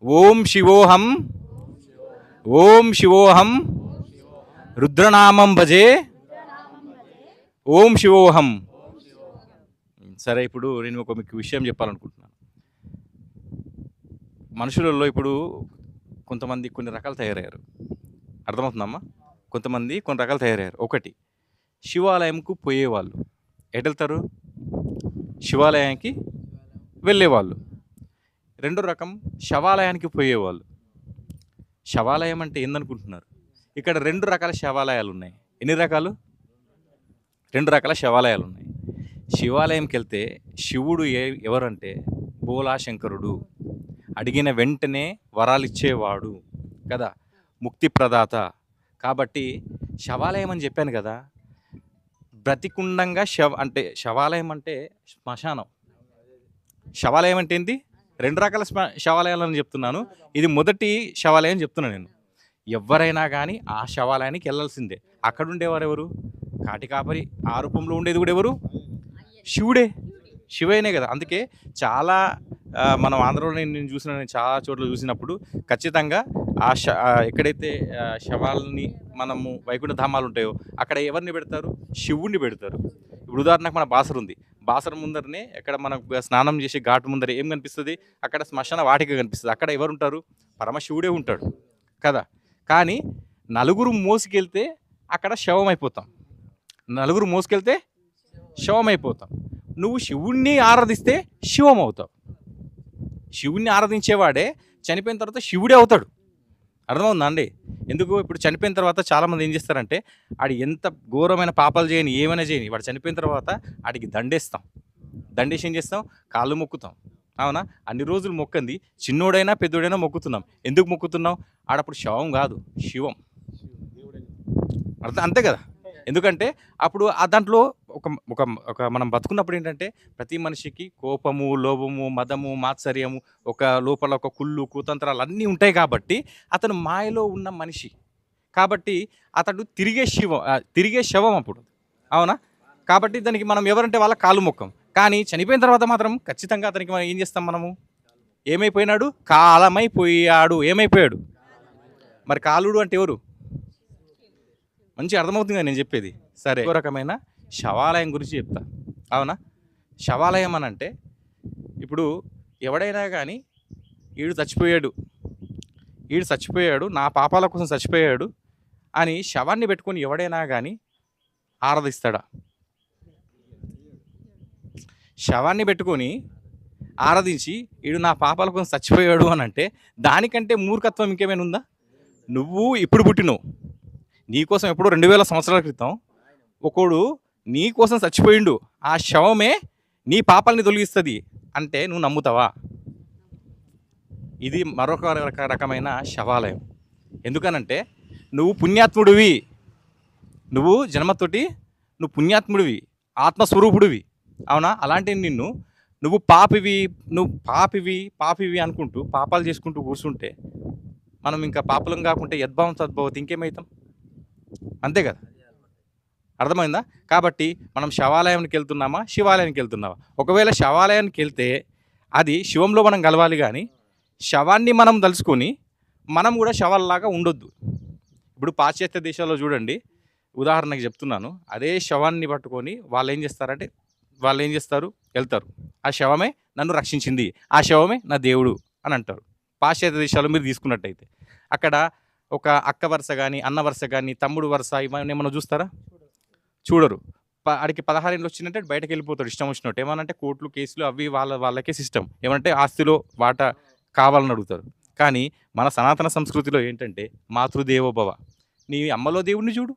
ఓం శివోహం, ఓం శివోహం, రుద్రనామం భజే, ఓం శివోహం. సరే, ఇప్పుడు నేను మీకు విషయం చెప్పాలనుకుంటున్నాను. మనుషులలో ఇప్పుడు కొంతమంది కొన్ని రకాలు తయారయ్యారు. అర్థమవుతుందమ్మా? కొంతమంది కొన్ని రకాలు తయారయ్యారు. ఒకటి, శివాలయంకు పోయేవాళ్ళు. ఎటు వెళ్తారు? శివాలయానికి వెళ్ళేవాళ్ళు. రెండో రకం, శవాలయానికి పోయేవాళ్ళు. శవాలయం అంటే ఏందనుకుంటున్నారు? ఇక్కడ రెండు రకాల శవాలయాలు ఉన్నాయి. ఎన్ని రకాలు? రెండు రకాల శవాలయాలు ఉన్నాయి. శివాలయంకి వెళ్తే శివుడు ఎవరంటే బోలాశంకరుడు, అడిగిన వెంటనే వరాలు ఇచ్చేవాడు కదా, ముక్తి ప్రదాత. కాబట్టి శవాలయం అని చెప్పాను కదా, బ్రతికుండంగా అంటే శవాలయం అంటే శ్మశానం. శవాలయం అంటే ఏంటి? రెండు రకాల శవాలయాలని చెప్తున్నాను. ఇది మొదటి శవాలయం చెప్తున్నాను నేను. ఎవరైనా కానీ ఆ శవాలయానికి వెళ్ళాల్సిందే. అక్కడ ఉండేవారు ఎవరు? కాటి కాపరి. ఆ రూపంలో ఉండేది కూడా ఎవరు? శివుడే. శివైనే కదా. అందుకే చాలా మనం ఆంధ్రలో నేను చాలా చోట్ల చూసినప్పుడు ఖచ్చితంగా ఎక్కడైతే శవాలని మనము వైకుంఠ ధామాలు ఉంటాయో అక్కడ ఎవరిని పెడతారు? శివుణ్ణి పెడతారు. ఇప్పుడు ఉదాహరణకు మన బాసర ఉంది. బాసర ముందరనే ఎక్కడ మనం స్నానం చేసే ఘాటు ముందర ఏం కనిపిస్తుంది? అక్కడ శ్మశాన వాటిక కనిపిస్తుంది. అక్కడ ఎవరు ఉంటారు? పరమశివుడే ఉంటాడు కదా. కానీ నలుగురు మోసుకెళ్తే అక్కడ శవం అయిపోతాం. నలుగురు మోసుకెళ్తే శవం అయిపోతాం. నువ్వు శివుణ్ణి ఆరాధిస్తే శివం అవుతావు. శివుణ్ణి ఆరాధించేవాడే చనిపోయిన తర్వాత శివుడే అవుతాడు. అర్థమవుతుందా అండి? ఎందుకు? ఇప్పుడు చనిపోయిన తర్వాత చాలామంది ఏం చేస్తారంటే, ఆడి ఎంత ఘోరమైన పాపాలు చేయని, ఏమైనా చేయని, వాడు చనిపోయిన తర్వాత ఆడికి దండేస్తాం. దండేసి ఏం చేస్తాం? కాళ్ళు మొక్కుతాం. అవునా? అన్ని రోజులు మొక్కంది చిన్నోడైనా పెద్దోడైనా మొక్కుతున్నాం. ఎందుకు మొక్కుతున్నాం? ఆడప్పుడు శవం కాదు, శివం. అంతే కదా. ఎందుకంటే అప్పుడు దాంట్లో ఒక ఒక ఒక మనం బతుకున్నప్పుడు ఏంటంటే ప్రతి మనిషికి కోపము, లోభము, మదము, మాత్సర్యము, ఒక లోపల ఒక కుళ్ళు, కుతంత్రాలు అన్నీ ఉంటాయి. కాబట్టి అతను మాయలో ఉన్న మనిషి. కాబట్టి అతడు తిరిగే శవం అప్పుడు. అవునా? కాబట్టి దానికి మనం ఎవరంటే వాళ్ళ కాళ్ళు మొక్కం. కానీ చనిపోయిన తర్వాత మాత్రం ఖచ్చితంగా అతనికి మనం ఏం చేస్తాం? మనము ఏమైపోయినాడు? కాలమైపోయాడు. ఏమైపోయాడు? మరి కాలుడు అంటే ఎవరు? మంచి అర్థమవుతుంది కదా నేను చెప్పేది. సరే, ఇంకో రకమైన శవాలయం గురించి చెప్తా. అవునా? శవాలయం అని అంటే ఇప్పుడు ఎవడైనా కానీ ఈడు చచ్చిపోయాడు, నా పాపాల కోసం చచ్చిపోయాడు అని శవాన్ని పెట్టుకొని ఎవడైనా కానీ ఆరాధిస్తాడా? శవాన్ని పెట్టుకొని ఆరాధించి ఈడు నా పాపాల కోసం చచ్చిపోయాడు అని అంటే దానికంటే మూర్ఖత్వం ఇంకేమైనా ఉందా? నువ్వు ఇప్పుడు పుట్టినవు, నీకోసం ఎప్పుడో 2000 సంవత్సరాల క్రితం ఒకడు నీ కోసం చచ్చిపోయిండు. ఆ శవమే నీ పాపాలని తొలగిస్తుంది అంటే నువ్వు నమ్ముతావా? ఇది మరొక రకమైన శవాలయం. ఎందుకనంటే నువ్వు పుణ్యాత్ముడివి, నువ్వు జన్మతోటి నువ్వు పుణ్యాత్ముడివి, ఆత్మస్వరూపుడివి. అవునా? అలాంటి నువ్వు పాపివి అనుకుంటూ పాపాలు చేసుకుంటూ కూర్చుంటే మనం ఇంకా పాపలం కాకుంటే యద్భావం తద్భవతి ఇంకేమవుతాం? అంతే కదా. అర్థమైందా? కాబట్టి మనం శవాలయానికి వెళ్తున్నామా, శివాలయానికి వెళ్తున్నామా? ఒకవేళ శవాలయానికి వెళ్తే అది శివంలో మనం కలవాలి, కానీ శవాన్ని మనం తలుచుకొని మనం కూడా శవాలలాగా ఉండొద్దు. ఇప్పుడు పాశ్చాత్య దేశాల్లో చూడండి, ఉదాహరణకి చెప్తున్నాను, అదే శవాన్ని పట్టుకొని వాళ్ళు ఏం చేస్తారు? వెళ్తారు. ఆ శవమే నన్ను రక్షించింది, ఆ శవమే నా దేవుడు అని అంటారు. పాశ్చాత్య దేశాల్లో మీరు తీసుకున్నట్టయితే అక్కడ ఒక అక్క వరుస కానీ, అన్న వరుస కానీ, తమ్ముడు వరుస ఇవన్నీ ఏమన్నా చూస్తారా? చూడరు. ఆడికి 16 ఏళ్ళు వచ్చినట్టే బయటకు వెళ్ళిపోతాడు ఇష్టం వచ్చినట్టు. ఏమనంటే కోర్టులు, కేసులు అవి వాళ్ళకే సిస్టమ్. ఏమంటే ఆస్తిలో వాటా కావాలని అడుగుతారు. కానీ మన సనాతన సంస్కృతిలో ఏంటంటే మాతృదేవోభవ. నీ అమ్మలో దేవుడిని చూడు,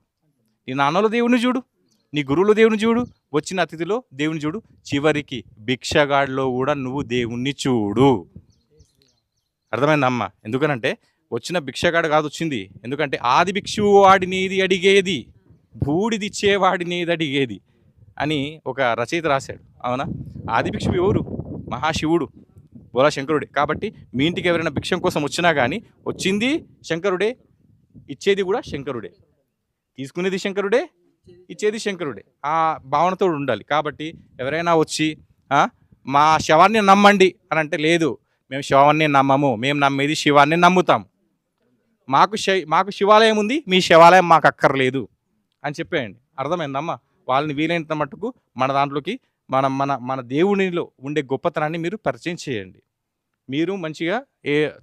నీ నాన్నలో దేవుడిని చూడు, నీ గురువులో దేవుని చూడు, వచ్చిన అతిథిలో దేవుని చూడు, చివరికి భిక్షగాడిలో కూడా నువ్వు దేవుణ్ణి చూడు. అర్థమైందమ్మా? ఎందుకనంటే వచ్చిన భిక్షగాడు కాదు వచ్చింది. ఎందుకంటే ఆది భిక్షువు వాడినేది అడిగేది, బూడిదిచ్చేవాడినేది అడిగేది అని ఒక రచయిత రాశాడు. అవునా? ఆది భిక్షువు ఎవరు? మహాశివుడు, బోలా శంకరుడే. కాబట్టి మీ ఇంటికి ఎవరైనా భిక్షం కోసం వచ్చినా కానీ వచ్చింది శంకరుడే, ఇచ్చేది కూడా శంకరుడే, తీసుకునేది శంకరుడే, ఇచ్చేది శంకరుడే. ఆ భావనతో ఉండాలి. కాబట్టి ఎవరైనా వచ్చి మా శవాన్ని నమ్మండి అని అంటే లేదు, మేము శవాన్ని నమ్మము, మేము నమ్మేది శివాన్ని నమ్ముతాం. మాకు శివాలయం ఉంది, మీ శివాలయం మాకు అక్కర్లేదు అని చెప్పేయండి. అర్థమైందమ్మా? వాళ్ళని వీలైనంత మట్టుకు మన దాంట్లోకి మన మన మన దేవునిలో ఉండే గొప్పతనాన్ని మీరు పరిచయం చేయండి. మీరు మంచిగా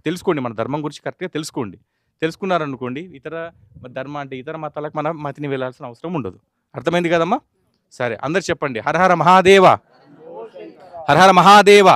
తెలుసుకోండి, మన ధర్మం గురించి కరెక్ట్గా తెలుసుకోండి. తెలుసుకున్నారనుకోండి, ధర్మం అంటే ఇతర మతాలకు మన మతిని వెళ్ళాల్సిన అవసరం ఉండదు. అర్థమైంది కదమ్మా? సరే, అందరు చెప్పండి, హర హర మహాదేవ, హర హర మహాదేవ.